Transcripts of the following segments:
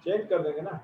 Change कर देंगे ना।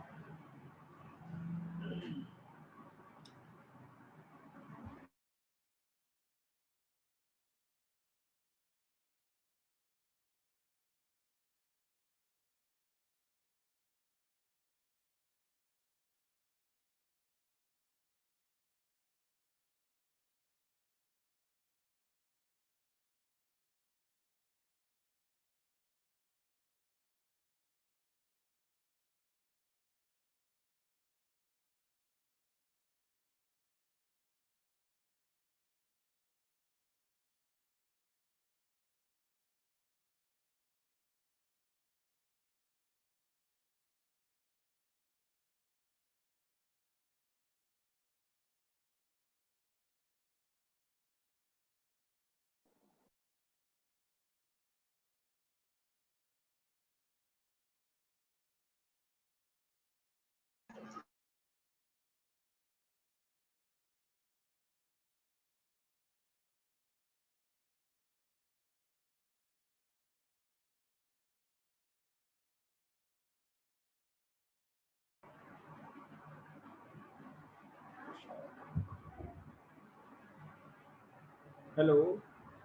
हेलो,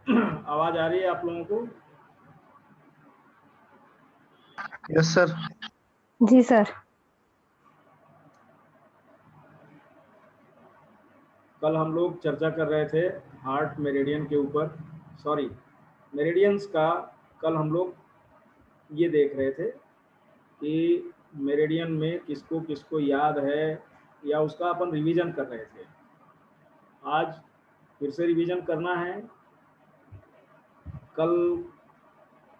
आवाज आ रही है आप लोगों को? Yes sir. जी सर। कल हम लोग चर्चा कर रहे थे हार्ट मेरिडियन के ऊपर, सॉरी मेरिडियंस का। कल हम लोग ये देख रहे थे कि मेरिडियन में किसको किसको याद है, या उसका अपन रिवीजन कर रहे थे। आज फिर से रिवीजन करना है। कल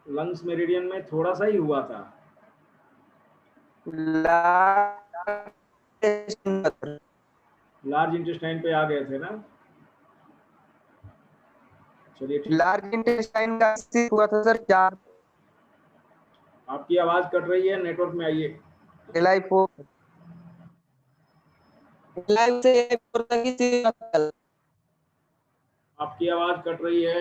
लंग्स मेरिडियन में थोड़ा सा ही हुआ था। लार्ज इंटेस्टाइन पे आ गए थे ना? चलिए ठीक। लार्ज इंटेस्टाइन का हुआ था सर 4। आपकी आवाज कट रही है, नेटवर्क में आइए। LI4 से आपकी आवाज कट रही है।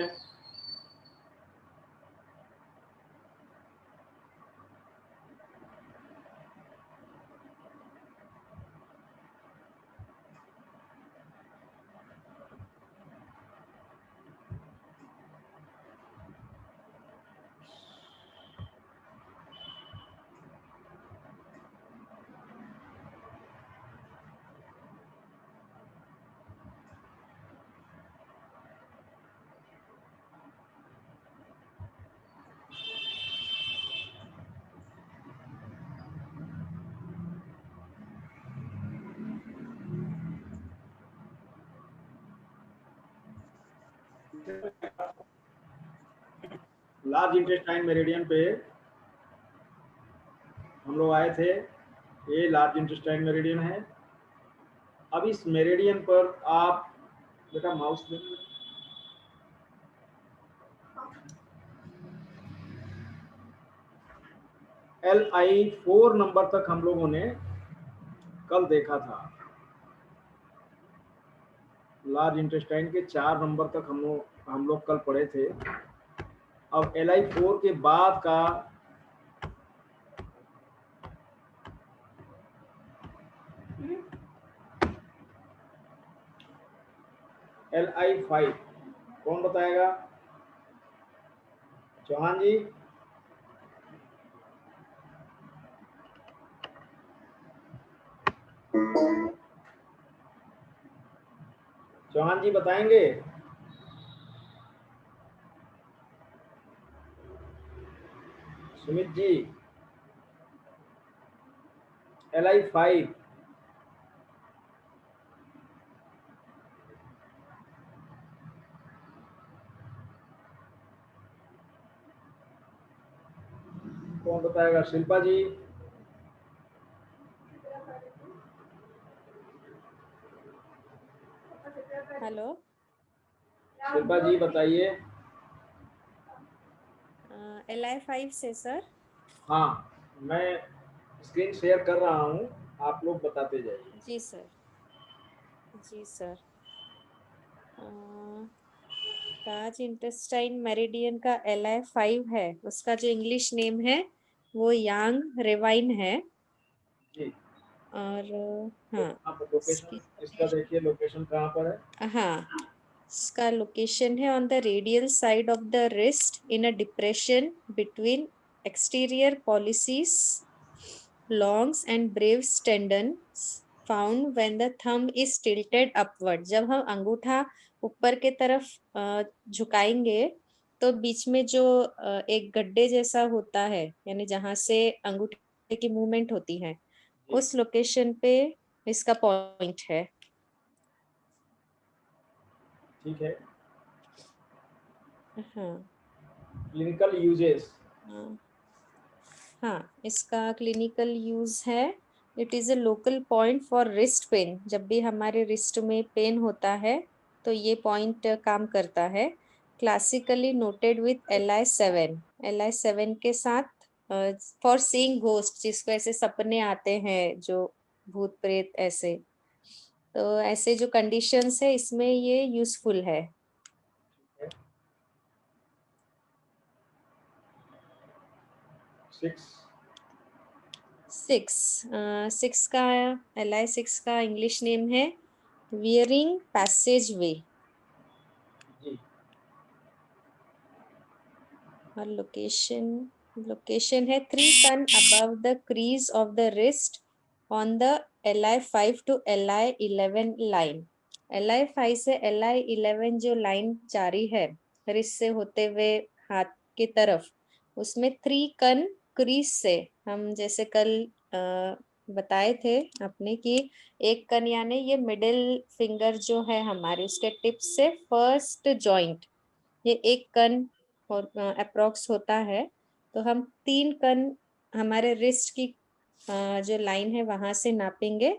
लार्ज इंटेस्टाइन मेरिडियन पे हम लोग आए थे। ये लार्ज इंटेस्टाइन मेरिडियन है। अब इस मेरिडियन पर आप बेटा माउस देना। LI4 नंबर तक हम लोगों ने कल देखा था। लार्ज इंटेस्टाइन के 4 नंबर तक हम लोग कल पढ़े थे। अब LI4 के बाद का LI5 कौन बताएगा? चौहान जी। चौहान जी बताएंगे? सुमित जी। LI5 कौन बताएगा? शिल्पा जी। हेलो, शिल्पा जी बताइए। LI5 से सर। हाँ, मैं स्क्रीन शेयर कर रहा हूँ, आप लोग बताते जाइए। जी सर। जी सर। लार्ज इंटेस्टाइन मेरिडियन का LI5 है, उसका जो इंग्लिश नेम है वो यांग रेवाइन है। जी। और तो हाँ यहाँ पर लोकेशन इसकी इसका देखिए, लोकेशन कहाँ पर है? हाँ इसका लोकेशन है on the radial side of the wrist in a depression between exterior policies longs and Braves tendons found when the thumb is tilted upward. जब हम अंगूठा ऊपर के तरफ झुकाएंगे तो बीच में जो एक गड्ढे जैसा होता है, यानी जहां से अंगूठे की मूवमेंट होती है, जी, उस लोकेशन पे इसका पॉइंट है। ठीक है। हाँ क्लिनिकल यूजेस। हाँ हाँ इसका क्लिनिकल यूज है। It is a local point for wrist pain. जब भी हमारे रिस्ट में पेन होता है तो ये पॉइंट काम करता है। Classically noted with LI7, LI7 के साथ फॉर सीइंग घोस्ट, जिसको ऐसे सपने आते हैं जो भूत प्रेत ऐसे, तो ऐसे जो कंडीशंस है इसमें ये यूजफुल है। 6। 6 का LI6 का इंग्लिश नेम है वियरिंग पैसेज वे। जी, और लोकेशन है 3 टन above the crease of the wrist on the LI5 to LI11 line. LI5 से LI11 जो लाइन जारी है रिस्ट से होते हुए हाथ की तरफ, उसमें 3 कन क्रीज से, हम जैसे कल बताए थे अपने कि एक कन यानी ये मिडिल फिंगर जो है हमारे, उसके टिप से फर्स्ट जॉइंट, ये एक कन और अप्रोक्स होता है। तो हम 3 कन हमारे रिस्ट की जो लाइन है वहां से नापेंगे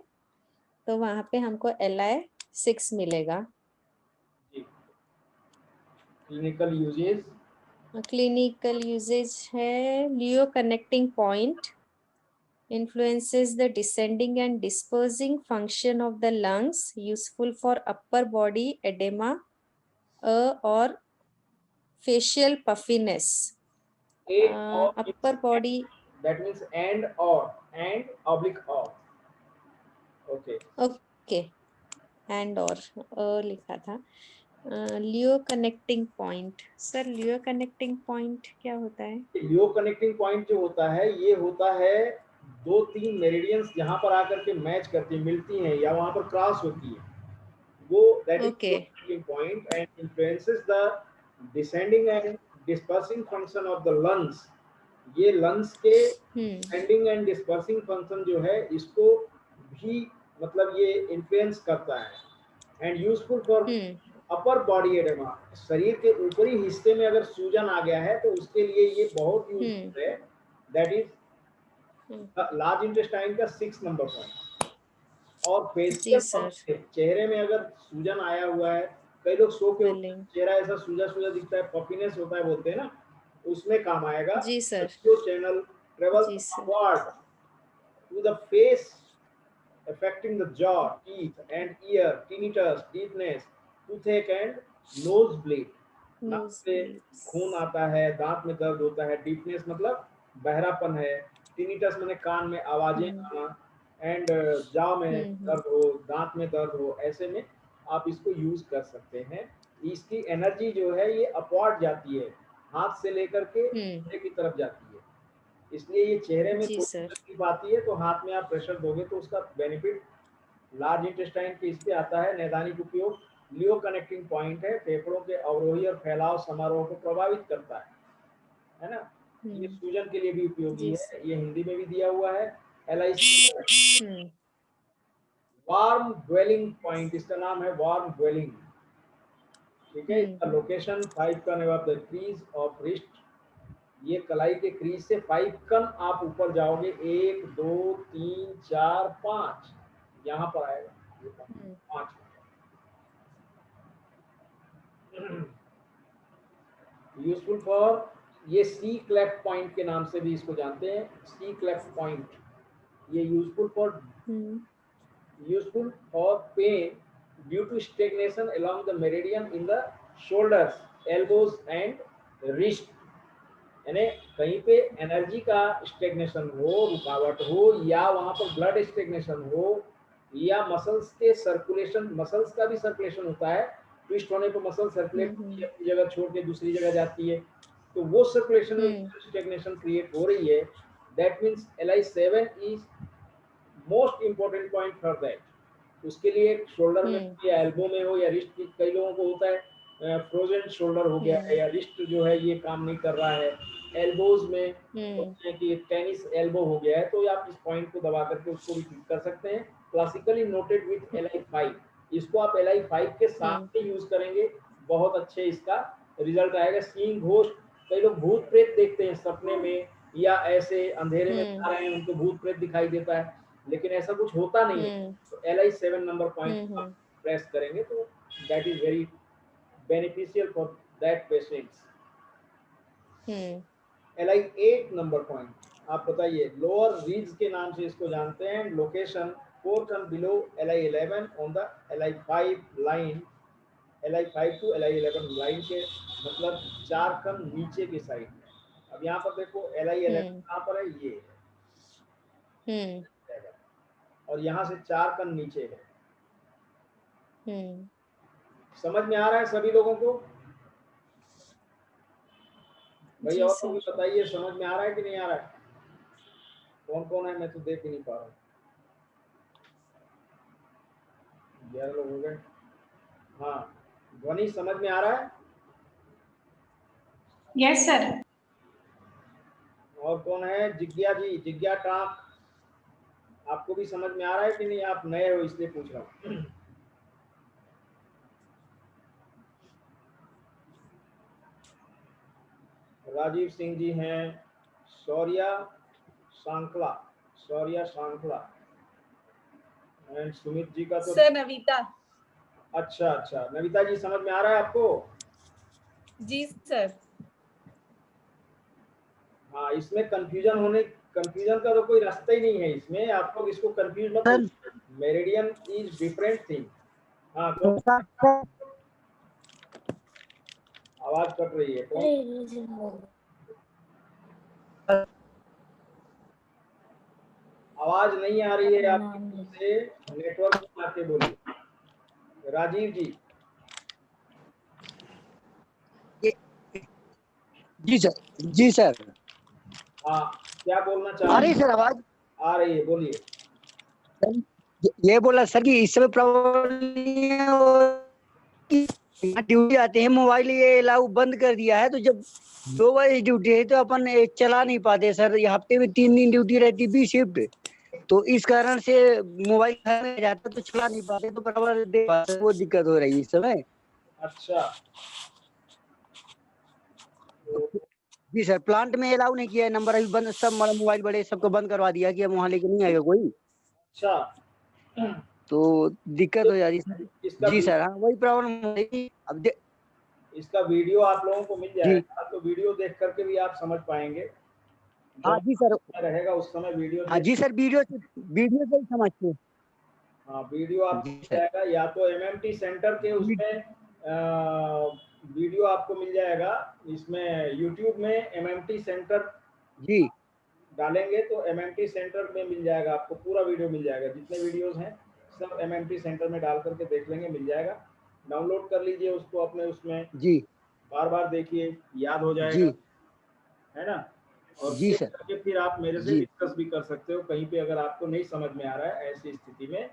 तो वहां पे हमको LI6 मिलेगा। जी। Clinical uses. क्लिनिकल यूजेज है लियो connecting point influences the descending and dispersing function of the lungs, useful for upper body edema or facial puffiness. एक और Upper body, that means and और, एंड ऑब्लिक और। Okay. Okay, and और लिखा था। लियो connecting point, sir लियो connecting point क्या होता है? लियो कनेक्टिंग पॉइंट जो होता है, ये होता है 2-3 मेरिडियंस जहां पर आकर के मैच करती मिलती हैं या वहां पर क्रॉस होती है, वो that is okay. Leo connecting point and influences the descending and dispersing function of the lungs. ये लंग्स के हम्म डिसेंडिंग एंड डिस्पर्सिंग फंक्शन जो है, इसको भी मतलब ये इन्फ्लुएंस करता है। And useful for hmm upper body oedema. शरीर के ऊपरी हिस्से में अगर सूजन आ गया है तो उसके लिए ये बहुत हम्म यूजफुल है। That is hmm, large intestine का 6 नंबर पॉइंट। और जी फेशियल सर। चेहरे में अगर सूजन आया हुआ है, कई लोग सो के उठते हैं, स्वेलिंग, चेहरा ऐसा सूजा सूजा दिखता है, पफिनेस होता है बोलते हैं ना, उसमें काम आएगा। जी सर। जो चैनल ट्रेवल जी sir. Upward to the face affecting the jaw, teeth and ear, tinnitus, deafness, toothache and nosebleed। नाक नोज से ब्लीड्स। खून आता है, दांत में दर्द होता है, डीपनेस मतलब बहरापन है, टिनिटस मैंने कान में आवाजें हम्म आना, एंड जाव में हम्म दर्द हो, दांत में दर्द हो, ऐसे में आप इसको यूज कर सकते हैं। इसकी एनर्जी जो है ये अपवर्ड जाती है, हाथ से लेकर के हम्म, चेहरे की तरफ जाती है। इसलिए ये चेहरे में जी कोई सर। तकलीफ आती है तो हाथ में आप प्रेशर दोगे तो उसका बेनिफिट लार्ज इंटेस्टाइन के इस पे आता है। नैदानिक उपयोग लियो कनेक्टिंग पॉइंट है, फेफड़ों के अवरोही और फैलाव समारोह को प्रभावित करता है ना। ये हम्म, सूजन के लिए भी उपयोगी जी है, सर। ये हिंदी में भी दिया हुआ है। LIC हम्म वार्म ड्वेलिंग पॉइंट, इसका नाम है वार्म ड्वेलिंग। ठीक है, हम्म इसका लोकेशन 5 कन above the crease of wrist. ये कलाई के क्रीज से 5 कन आप ऊपर जाओगे, 1 2 3 4 5 यहाँ पर आएगा, ये 5। यूजफुल फॉर, ये सी क्लेफ्ट पॉइंट के नाम से भी इसको जानते हैं, सी क्लेफ्ट पॉइंट। ये hmm useful for pain due to stagnation along the meridian in the shoulders, elbows and wrist। यानी कहीं पे एनर्जी का स्टेगनेशन हो, रुकावट हो, या वहां पर ब्लड स्टेगनेशन हो, या मसल्स के सर्कुलेशन, मसल्स का भी सर्कुलेशन होता है, ट्विस्ट होने पर मसल सर्कुलेट होती है, अपनी जगह छोड़ के दूसरी जगह जाती है, तो वो सर्कुलेशन में स्टेगनेशन क्रिएट हो रही है, that means LI7 is most important point for that. उसके लिए शोल्डर में या एल्बो में हो या रिस्ट, कई लोगों को होता है फ्रोजन शोल्डर हो गया है, या रिस्ट जो है ये काम नहीं कर रहा है, एल्बोज में होते हैं कि टेनिस एल्बो हो गया है, तो आप इस पॉइंट को दबा करके उसको भी ठीक कर सकते हैं। क्लासिकली नोटेड विथ LI5, इसको आप LI5 के साथ में यूज करेंगे, बहुत अच्छे इसका रिजल्ट आएगा। सीइंग घोस्ट, कई लोग भूत प्रेत देखते हैं सपने में, या ऐसे अंधेरे में जा रहे हैं उनको भूत प्रेत दिखाई देता है, लेकिन ऐसा कुछ होता नहीं है। तो LI7 नंबर पॉइंट आप प्रेस करेंगे तो that is very beneficial for that patients. LI8 number point, आप बताइए। लोअर रीज के नाम से इसको जानते हैं। लोकेशन 4 कन below LI11 on the LI5 line, LI5 to LI11 line के मतलब 4 कन नीचे की साइड में। अब यहाँ पर देखो LI11 कहाँ पर है, ये है, और यहाँ से 4 कन नीचे है। समझ में आ रहा है सभी लोगों को? भाई और लोग भी बताइए, समझ में आ रहा है कि नहीं आ रहा है? कौन कौन है, मैं तो देख ही नहीं पा रहा हूँ। 11 लोग हो गए। हाँ, ध्वनि समझ में आ रहा है? Yes sir. और कौन है? जिज्ञा जी, जिज्ञा टाक, आपको भी समझ में आ रहा है कि नहीं? आप नए हो इसलिए पूछ रहा हूँ। राजीव सिंह जी हैं, शौर्या सांकला, शौर्या सांकला, एंड सुमित जी का तो सर नविता। अच्छा अच्छा, नविता जी समझ में आ रहा है आपको? जी सर। हाँ, इसमें कंफ्यूजन का तो कोई रास्ता ही नहीं है इसमें, आप लोग इसको कंफ्यूज मत हो। Meridian is different thing. हाँ, तो आवाज कट रही है, कौन? आवाज नहीं आ रही है आपकी से, नेटवर्क में आके बोलिए। राजीव जी। जी सर, जी सर। हाँ, क्या बोलना चाह आ रहे रही हैं? सर आवाज? आ रही है, बोलिए। ये बोला सर कि इस समय ड्यूटी आते हैं, मोबाइल ये अलाउ बंद कर दिया है, तो जब 2 बजे ड्यूटी है तो अपन चला नहीं पाते सर। हफ्ते में 3 दिन ड्यूटी रहती, 20 शिफ्ट, तो इस कारण से मोबाइल घर में जाता तो चला नहीं पाते, तो बराबर दे पाते, वो दिक्कत हो रही है इस समय। अच्छा, जी सर, प्लांट में अलाउ नहीं किया है, नंबर अभी बंद, सब मोबाइल बड़े सबको बंद करवा दिया कि अब वहाँ लेके नहीं आएगा कोई, अच्छा, तो दिक्कत हो जाती है। इसका जी सर, हाँ वही प्रॉब्लम हो रही। अब इसका वीडियो आप लोगों को मिल जी जाएगा, तो वीडियो देख करके भी आप समझ पाएंगे। हाँ जी सर, रहेगा उस समय वीडियो हाँ जी सर, वीडियो से ही समझते हैं। हाँ, वीडियो आपको जी मिल सर, जाएगा, या तो MMT सेंटर के उसमें वीडियो आपको मिल जाएगा। इसमें यूट्यूब में MMT सेंटर जी डालेंगे तो MMT सेंटर में मिल जाएगा, आपको पूरा वीडियो मिल जाएगा, जितने वीडियोस हैं सब MMT सेंटर में डाल करके देख लेंगे, मिल जाएगा। डाउनलोड कर लीजिए उसको अपने उसमें, जी बार बार देखिए, याद हो जी जाएगा, है ना? और जी सेव सर, करके फिर आप मेरे से जी डिस्कस भी कर सकते हो। कहीं पे अगर आपको नहीं समझ में आ रहा है, ऐसी स्थिति में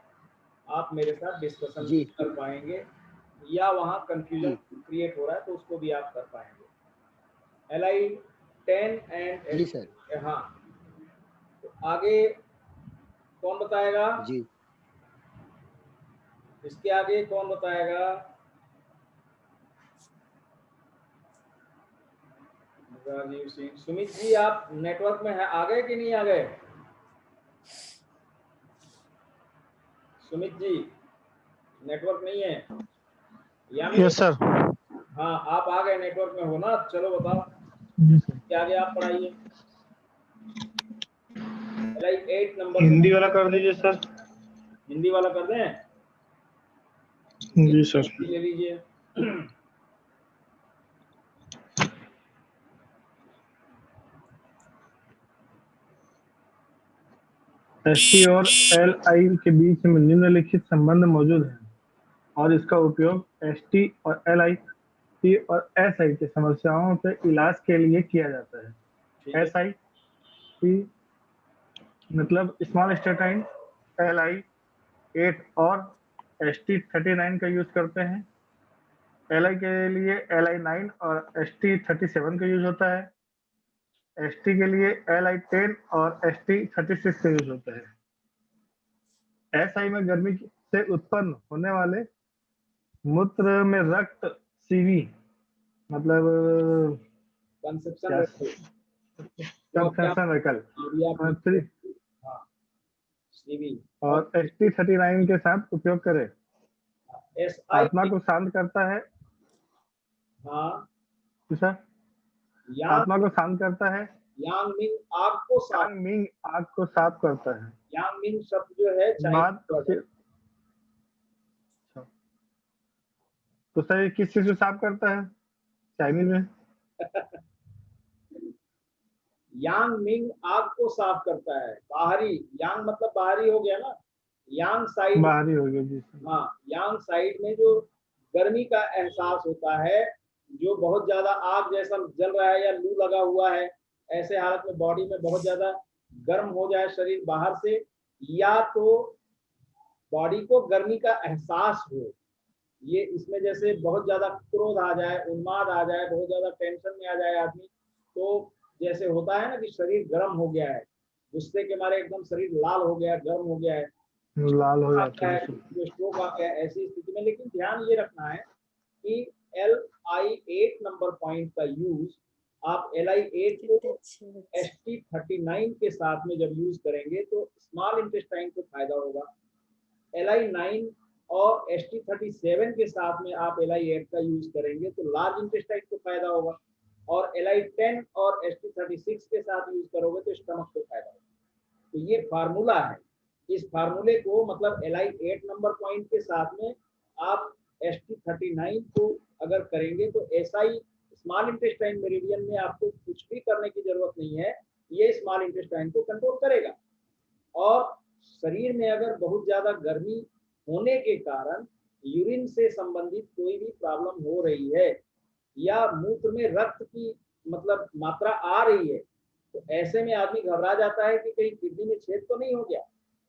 आप मेरे साथ डिस्कशन जी कर पाएंगे, या वहाँ कंफ्यूजन जी क्रिएट हो रहा है तो उसको भी आप कर पाएंगे। LI10 एंड जी सर, हाँ, तो आगे कौन बताएगा? जी इसके आगे कौन बताएगा? राजीव सिंह, सुमित जी, आप नेटवर्क में है, आ गए कि नहीं आ गए? सुमित जी, नेटवर्क नहीं है? Yes sir. हाँ, आप आ गए, नेटवर्क में हो ना? चलो बताओ, क्या आगे आप पढ़ाइए। LI8 नंबर हिंदी वाला कर दीजिए सर। हिंदी वाला कर दें? जी सर। ले लीजिए। एसटी और एल आई के बीच में निम्नलिखित संबंध मौजूद है और इसका उपयोग एसटी और एल आई टी और एस आई की समस्याओं के इलाज के लिए किया जाता है। ठीक है। एस आई टी मतलब स्मॉल स्टेटाइन, एल आई 8 और एस टी 39 का यूज करते हैं। एल आई के लिए एल आई 9 और एस टी 37 का यूज होता है। एस टी के लिए एल आई 10 और एस टी 36 का यूज होता है। एस आई में गर्मी से उत्पन्न होने वाले मूत्र में रक्त सीवी मतलब कंसेप्शन कंसेंशन वैकल हाँ सीवी और एस टी 39 के साथ उपयोग करें। एस आई आत्मा को शांत करता है। हाँ सर यांग आत्मा को शांत करता है। यांग मिंग आग को साफ, यांग मिंग आग को साफ करता है। यांग मिंग शब्द जो है बात तो सर किस चीज को साफ करता है चाइनीज में? यांग मिंग आग को साफ करता है। बाहरी यांग मतलब बाहरी हो गया ना, यांग साइड बाहरी हो गया जी। हाँ यांग साइड में जो गर्मी का एहसास होता है, जो बहुत ज्यादा आग जैसा जल रहा है या लू लगा हुआ है, ऐसे हालत में बॉडी में बहुत ज्यादा गर्म हो जाए शरीर बाहर से, या तो बॉडी को गर्मी का एहसास हो, ये इसमें जैसे बहुत ज्यादा क्रोध आ जाए, उन्माद आ जाए, बहुत ज्यादा टेंशन में आ जाए आदमी, तो जैसे होता है ना कि शरीर गर्म हो गया है, गुस्से के मारे एकदम शरीर लाल हो गया, गर्म हो गया है, लाल हो जाता है जो स्ट्रोक आ गया, ऐसी स्थिति में। लेकिन ध्यान ये रखना है कि LI8 नंबर पॉइंट का यूज आप LI8 को ST39 के साथ में जब यूज करेंगे तो स्मॉल इंटेस्टाइन को फायदा होगा। LI9 और ST37 के साथ में आप LI8 का यूज करेंगे तो लार्ज इंटेस्टाइन को फायदा होगा, और LI10 और ST36 के साथ यूज करोगे तो स्टमक को फायदा होगा। तो ये फार्मूला है। इस फार्मूले को मतलब LI8 नंबर पॉइंट के साथ में आप ST39 को अगर करेंगे तो SI स्मॉल इंटेस्टाइन मेरिडियन में आपको कुछ भी करने की जरूरत नहीं है, ये स्मॉल इंटेस्टाइन को कंट्रोल करेगा। और शरीर में अगर बहुत ज्यादा गर्मी होने के कारण यूरिन से संबंधित कोई भी प्रॉब्लम हो रही है या मूत्र में रक्त की मतलब मात्रा आ रही है, तो ऐसे में आदमी घबरा जाता है कि कहीं किडनी में छेद तो नहीं हो गया,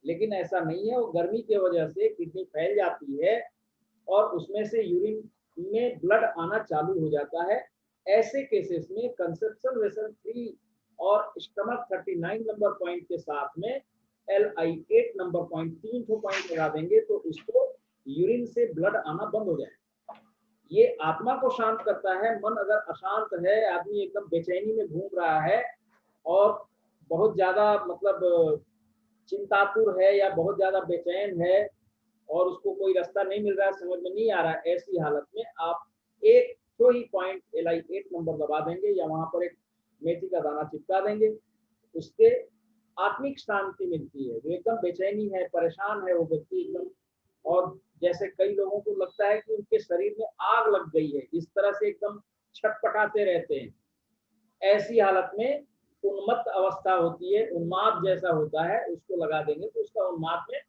लेकिन ऐसा नहीं है। वो गर्मी की वजह से किडनी फैल जाती है और उसमें से यूरिन में ब्लड आना चालू हो जाता है। ऐसे केसेस में कंसेप्शन वेसल 3 और स्टमक 39 नंबर पॉइंट के साथ में LI8 नंबर पॉइंट 3 पॉइंट लगा देंगे तो उसको यूरिन से ब्लड आना बंद हो जाएगा। ये आत्मा को शांत करता है। मन अगर अशांत है, आदमी एकदम बेचैनी में घूम रहा है और बहुत ज्यादा मतलब चिंतातुर है या बहुत ज्यादा बेचैन है और उसको कोई रास्ता नहीं मिल रहा है, समझ में नहीं आ रहा है, ऐसी हालत में आप एक तो ही पॉइंट LI8 नंबर दबा देंगे या वहां पर एक मेथी का दाना चिपका देंगे, उससे आत्मिक शांति मिलती है। जो एकदम बेचैनी है, परेशान है वो व्यक्ति एकदम, और जैसे कई लोगों को लगता है कि उनके शरीर में आग लग गई है, इस तरह से एकदम छटपटाते रहते हैं, ऐसी हालत में उन्मत्त अवस्था होती है, उन्माद जैसा होता है, उसको लगा देंगे तो उसका उन्माद में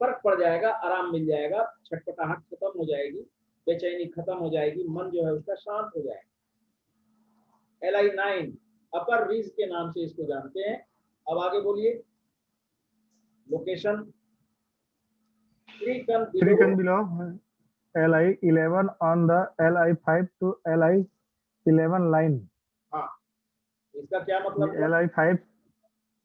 फर्क पड़ जाएगा, आराम मिल जाएगा, छटपटाहट खत्म हो जाएगी, बेचैनी खत्म हो जाएगी, मन जो है उसका शांत हो जाएगा। LI9 अपर रीज के नाम से इसको जानते हैं। अब आगे बोलिए। लोकेशन 3 कन below LI11 on the LI5 to LI11 line। हाँ, इसका क्या मतलब है?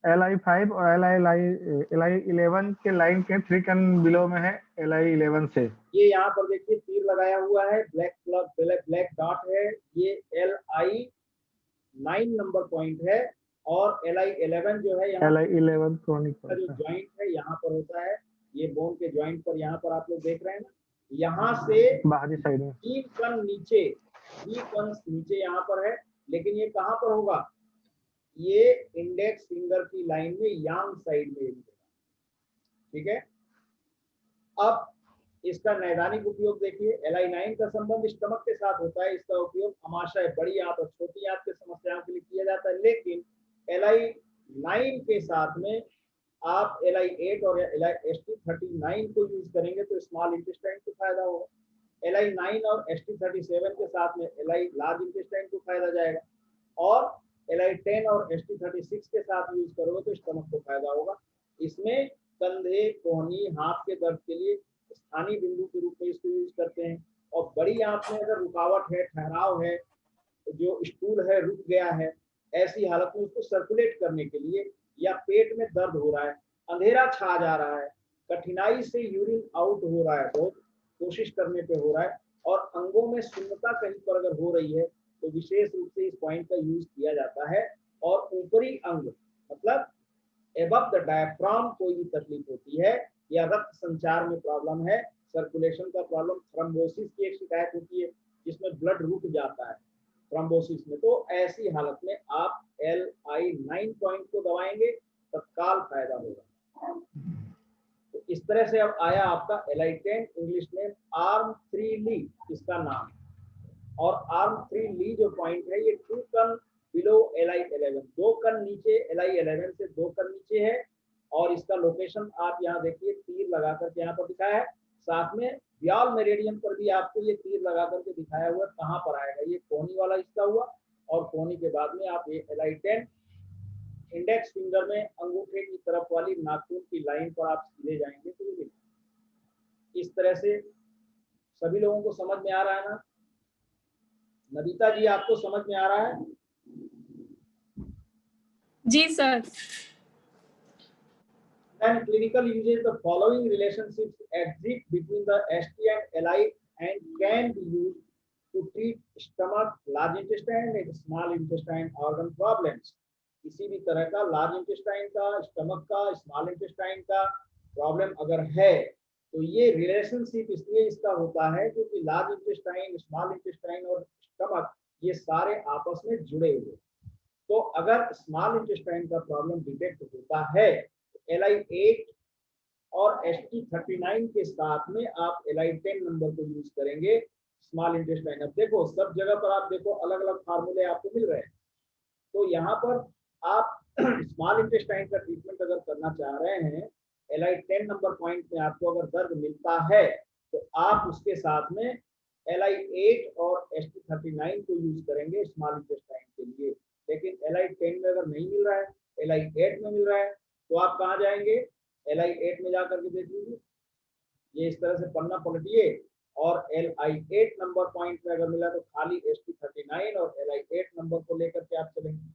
LI5 और LI11 के लाइन के 3 कन बिलो में है LI11 से। ये यहाँ पर देखिए तीर लगाया हुआ है, ब्लैक डॉट है, ये LI9 नंबर पॉइंट है, और LI11 जो है यहाँ LI11 क्रॉनिक जो ज्वाइंट है यहाँ पर होता है, ये बोन के ज्वाइंट पर यहाँ पर आप लोग देख रहे हैं ना, यहाँ से बाहरी साइड में 3 कण नीचे, 3 कण नीचे यहाँ पर है, लेकिन ये कहाँ पर होगा? ये इंडेक्स फिंगर की लाइन में यांग साइड में मिलेगा। ठीक है। अब इसका नैदानिक उपयोग देखिए। LI9 का संबंध स्टमक के साथ होता है, इसका उपयोग अमाशय, बड़ी आंत और छोटी आंत की समस्याओं के लिए किया जाता है, लेकिन LI9 के साथ में आप LI8 और ST39 को यूज करेंगे तो स्मॉल इंटेस्टाइन को फायदा होगा। LI9 और ST37 के साथ में LI लार्ज इंटेस्टाइन को फायदा जाएगा, और LI10 और ST36 के साथ यूज करोगे तो स्टमक को फायदा होगा। इसमें कंधे, कोहनी, हाथ के दर्द के लिए स्थानीय बिंदु के रूप में इसको यूज करते हैं। और बड़ी आंत में अगर रुकावट है, ठहराव है, जो स्टूल है रुक गया है, ऐसी हालत में उसको सर्कुलेट करने के लिए, या पेट में दर्द हो रहा है, अंधेरा छा जा रहा है, कठिनाई से यूरिन आउट हो रहा है, बहुत कोशिश करने पे हो रहा है, और अंगों में शून्यता कहीं पर अगर हो रही है तो विशेष रूप से इस पॉइंट का यूज किया जाता है। और ऊपरी अंग मतलब एबव द डायफ्राम कोई भी तकलीफ होती है, या रक्त संचार में प्रॉब्लम है, सर्कुलेशन का प्रॉब्लम, थ्रोम्बोसिस की एक शिकायत होती है जिसमें ब्लड रुक जाता है थ्रोम्बोसिस में, तो ऐसी हालत में आप LI9 पॉइंट को दबाएंगे, तत्काल फायदा होगा। तो इस तरह से अब आया आपका LI10, इंग्लिश में आर्म 3 ली इसका नाम। और आर्म 3 ली जो पॉइंट है ये 2 कन बिलो LI11, 2 कन नीचे, LI11 से 2 कन नीचे है। और इसका लोकेशन आप यहाँ देखिए, तीर लगा करके यहाँ पर दिखाया है, साथ में व्याल मेरिडियन पर भी आपको ये तीर लगा करके दिखाया हुआ, कहाँ पर आएगा, ये कोहनी वाला हिस्सा हुआ, और कोहनी के बाद में आप ये LI10 इंडेक्स फिंगर में अंगूठे की तरफ वाली नाखून की लाइन पर आप सीधे जाएंगे तो ये इस तरह से सभी लोगों को समझ में आ रहा है ना? नबिता जी, आपको समझ में आ रहा है? जी sir. Then clinical uses the following relationships exist between the ST and LI and can be used to treat stomach, large intestine and small intestine organ problems. किसी भी तरह का लार्ज इंटेस्टाइन का, स्टमक का, स्मॉल इंटेस्टाइन का problem अगर है तो ये रिलेशनशिप इसलिए इसका होता है क्योंकि लार्ज इंटेस्टाइन, स्मॉल इंटेस्टाइन और स्टमक ये सारे आपस में जुड़े हुए। तो अगर स्मॉल इंटेस्टाइन का प्रॉब्लम डिटेक्ट होता है तो LI8 और ST39 के साथ में आप LI10 नंबर को यूज करेंगे स्मॉल इंटेस्टाइन। अब देखो सब जगह पर आप देखो अलग अलग फार्मूले आपको मिल रहे हैं, तो यहाँ पर आप स्मॉल इंटेस्टाइन का ट्रीटमेंट अगर करना चाह रहे हैं, LI10 नंबर पॉइंट में आपको अगर दर्द मिलता है तो आप उसके साथ में LI8 और ST39 को यूज करेंगे स्मॉल इंटेस्टाइन के लिए। लेकिन LI10 में अगर नहीं मिल रहा है, LI8 में मिल रहा है, तो आप कहाँ जाएंगे? LI8 में जाकर के देख लीजिए, ये इस तरह से पन्ना पलटिए, और LI8 नंबर पॉइंट में अगर मिला तो खाली ST39 और LI8 नंबर को लेकर के आप चलेंगे।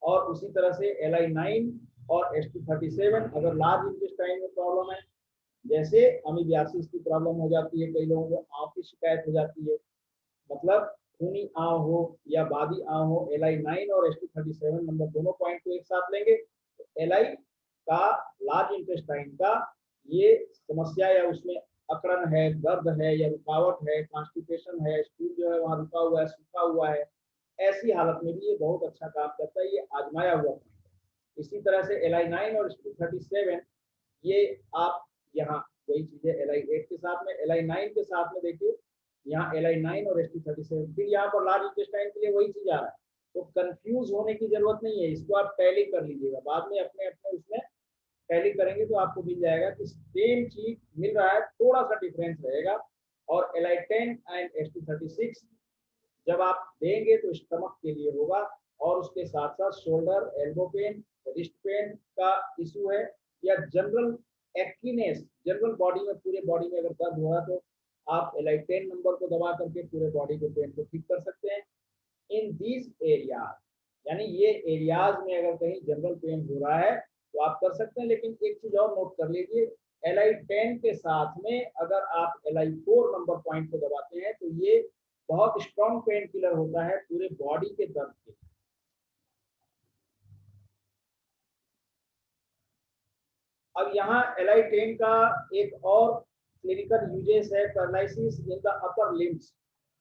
और उसी तरह से LI9 और ST37 अगर लार्ज इंटेस्टाइन में प्रॉब्लम है, जैसे अमीबियासिस की प्रॉब्लम हो जाती है, कई लोगों को आंख की शिकायत हो जाती है, मतलब खूनी आंख हो या बादी आंख हो, LI9 और ST37 नंबर दोनों पॉइंट को एक साथ लेंगे तो LI का, लार्ज इंटेस्टाइन का ये समस्या या उसमें अकड़न है, दर्द है या रुकावट है, कॉन्स्टिपेशन है, स्टूल जो है वहाँ रुका हुआ है, सूखा हुआ है, ऐसी हालत में भी ये बहुत अच्छा काम करता है, ये आजमाया हुआ पॉइंट है। इसी तरह से LI9 और ST37 ये आप यहाँ वही चीजें LI8 के साथ में, LI9 के साथ में देखिए यहाँ LI9 और ST37, फिर यहाँ पर लार्ज इंटेस्टाइन के लिए वही चीज आ रहा है। तो कंफ्यूज होने की जरूरत नहीं है, इसको आप टैली कर लीजिएगा, बाद में अपने अपने उसमें टैली करेंगे तो आपको मिल जाएगा कि सेम चीज मिल रहा है, थोड़ा सा डिफरेंस रहेगा। और LI10 एंड ST36 जब आप देंगे तो स्टमक के लिए होगा, और उसके साथ साथ shoulder, elbow pain, wrist pain का इशू है, या जनरल एक्कीनेस, जनरल बॉडी में, पूरे बॉडी में अगर दर्द हो रहा तो आप LI10 नंबर को दबा करके पूरे बॉडी के पेन को ठीक कर सकते हैं। इन दीज एरियाज, यानी ये एरियाज में अगर कहीं जनरल पेन हो रहा है तो आप कर सकते हैं। लेकिन एक चीज और नोट कर लीजिए, LI10 के साथ में अगर आप LI4 नंबर पॉइंट को दबाते हैं तो ये बहुत स्ट्रॉन्ग पेन किलर होता है पूरे बॉडी के दर्द के। अब यहाँ LI10 का एक और क्लिनिकल यूजेस है, paralysis in the upper limbs.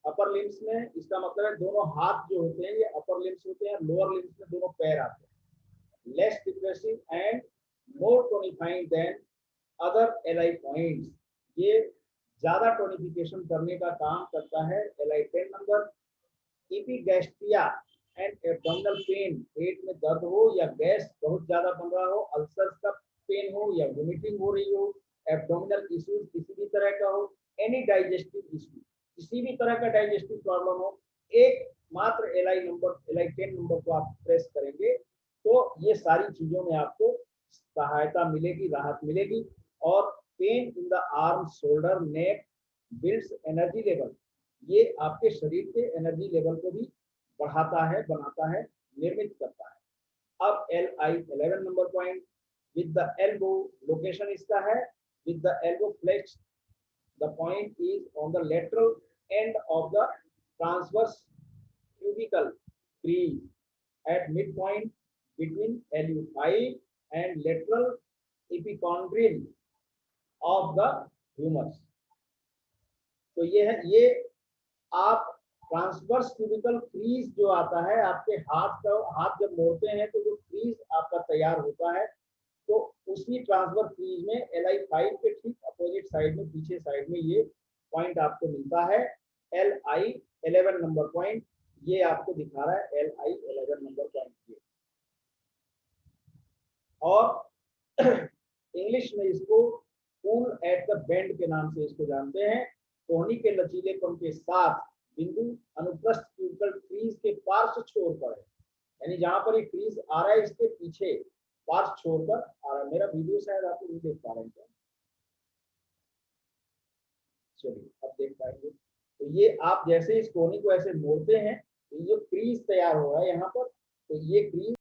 Upper limbs में इसका मतलब है दोनों हाथ जो होते हैं ये अपर लिम्स होते हैं, लोअर लिम्स में दोनों पैर आते हैं। Less depressive and more tonifying than other LI points, ये ज्यादा टोनिफिकेशन करने का काम करता है LI10 नंबर। एपिगैस्ट्रिया एंड एब्डोमिनल पेन, पेट में दर्द हो या गैस बहुत ज्यादा बन रहा हो, अल्सर्स का पेन हो या वोमिटिंग हो रही हो, एब्डोमिनल इश्यूज किसी भी तरह का हो, एनी डाइजेस्टिव इश्यू, किसी भी तरह का डाइजेस्टिव प्रॉब्लम हो, एक मात्र LI10 नंबर को आप प्रेस करेंगे तो ये सारी चीजों में आपको सहायता मिलेगी, राहत मिलेगी। और pain in the arm, shoulder, neck builds energy level, ये आपके शरीर के एनर्जी लेवल को भी बढ़ाता है, बनाता है, निर्मित करता है। अब LI11 number point, with the elbow, location इसका है with the elbow flex, the point is on the lateral end of the transverse cubical crease at midpoint between LU5 and lateral epicondyle of the humerus। तो ये है, ये आप transverse cubicle crease जो आता है आपके हाथ का, हाथ जब मोड़ते हैं तो जो क्रीज आपका तैयार होता है, तो उसी ट्रांसवर्स क्रीज में LI5 के ठीक अपोजिट साइड में, पीछे साइड में ये पॉइंट आपको मिलता है, LI11 नंबर पॉइंट, ये आपको दिखा रहा है LI11 नंबर पॉइंट ये। और इंग्लिश में इसको पुल एट द बेंड के नाम से इसको जानते हैं। कोहनी के लचीलेपन के साथ बिंदु अनुप्रस्थ क्यूबिकल क्रीज के पार्श्व छोर पर है, यानी जहां पर ये क्रीज आ रहा है इसके पीछे पार्श्व छोर पर आ रहा है। मेरा वीडियो शायद आप नहीं देख पा रहे हैं क्या? चलिए अब देख पाएंगे। तो ये आप जैसे इस कोहनी को ऐसे मोड़ते हैं, तो ये क्रीज तैयार हो रहा है यहाँ पर, तो ये क्रीज